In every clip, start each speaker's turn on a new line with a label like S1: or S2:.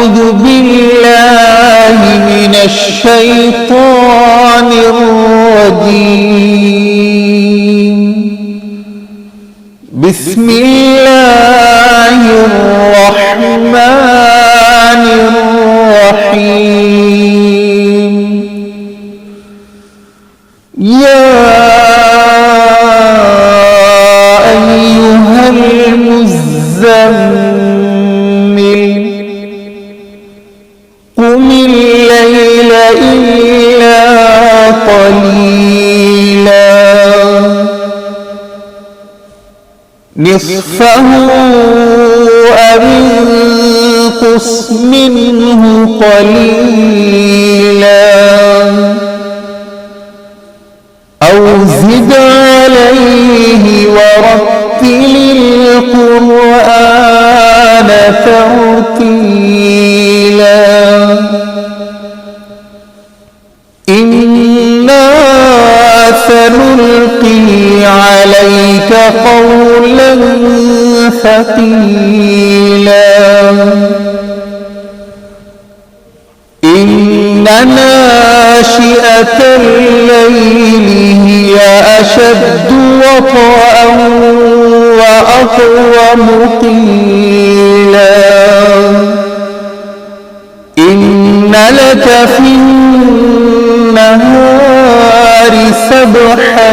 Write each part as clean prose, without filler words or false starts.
S1: أعوذ بالله من الشيطان الرجيم. بسم الله الرحمن الرحيم. يا أيها المزمل قم الليل إلا قليلا نصفه أو انقص منه قليلا أو زد عليه ورتل القرآن ترتيلا إنا سنلقي عليك قولا ثقيلا إن ناشئة الليل هي أشد وطئا وأقوم قيلا إن لك في النهار سبحا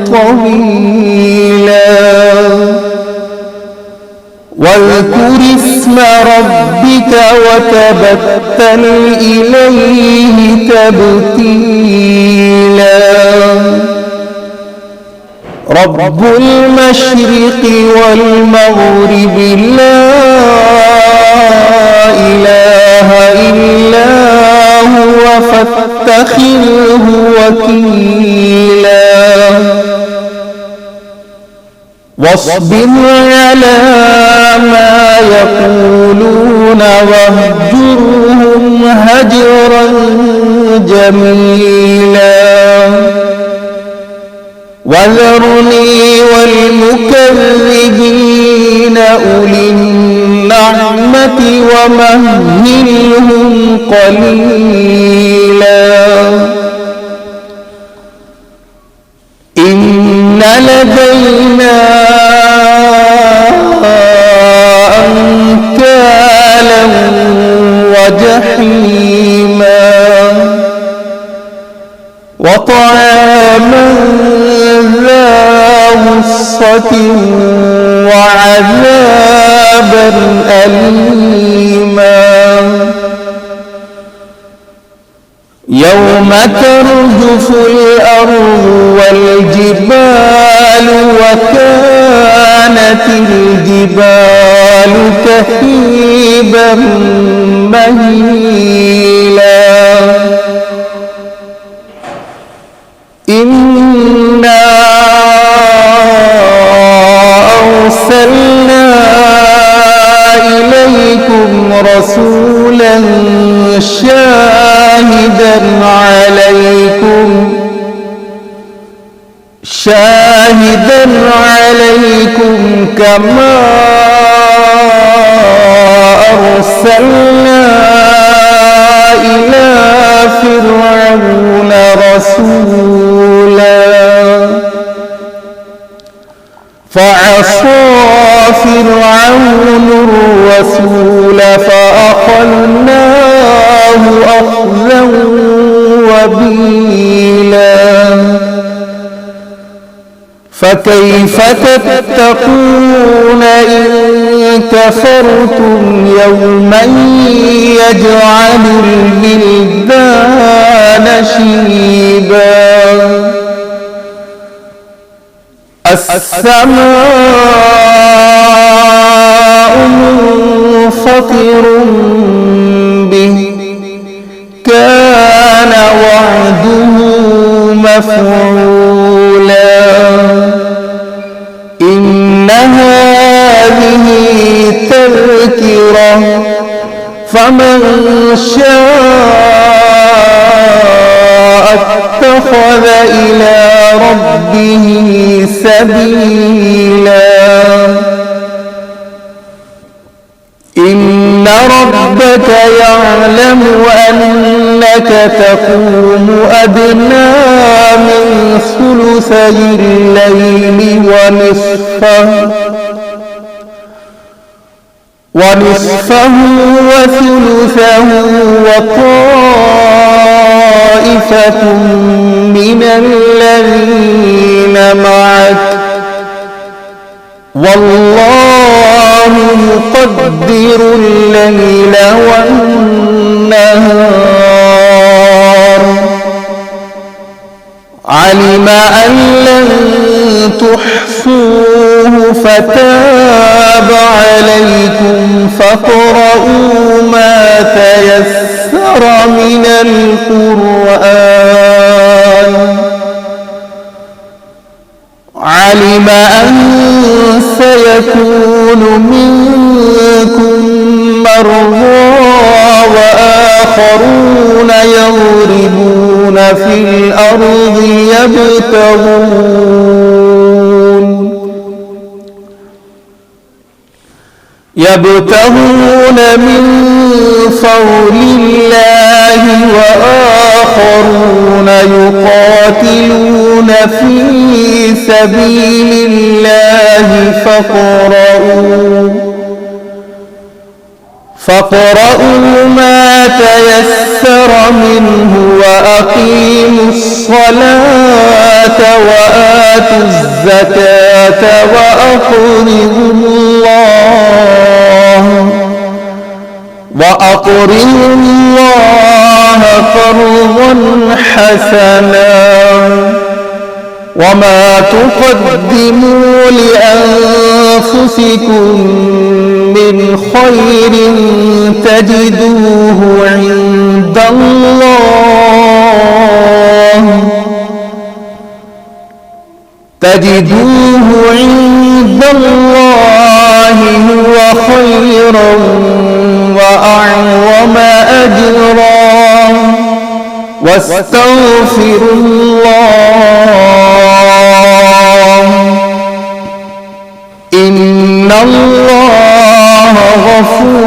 S1: طويلا واذكر اسم ربك وتبتل إليه تبتيلا رب المشرق والمغرب لا إله إلا هو فاتخذه وكيلا واصبر على ما يقولون واهجرهم هجرا جميلا وذرني والمكذبين أولي النعمة ومهلهم قليلا إن لدينا أنكالا وجحيما وطعاما ذا غصة وعذابا أليما يوم ترجف الأرض والجبال وكانت الجبال كثيبا مهيلا إنا أرسلنا إليكم رسولا شاهدا عليكم كما أرسلنا إلى فرعون رسولا فعصى فرعون الرسول فأخذناه أخذا وبيلا فكيف تتقون إن كفرتم يوما يجعل الولدان شيبا السماء منفطر به كان وعده مفعولا إن هذه تذكرة فمن شاء اتخذ إلى ربه سبيلا إن ربك يعلم أنك تقوم أدنى من ثلثي الليل ونصفه وثلثه وطائفة من الذين معك والله يقدر الليل والنهار علم أن لن تحصوه فتاب عليكم فاقرؤوا ما تيسر من القرآن علم أن سيكون منكم مرضى وآخرون يضربون في الأرض يبتغون من فضل الله وآخرون يقاتلون في سبيل الله فاقرؤوا ما تيسر منه وأقيموا الصلاة وآتوا الزكاة وأقرضوا الله قرضا حسنا وما تقدموا لأنفسكم من خير تجدوه عند الله هو خيرا وأعظم أجرا واستغفروا الله إن الله غفور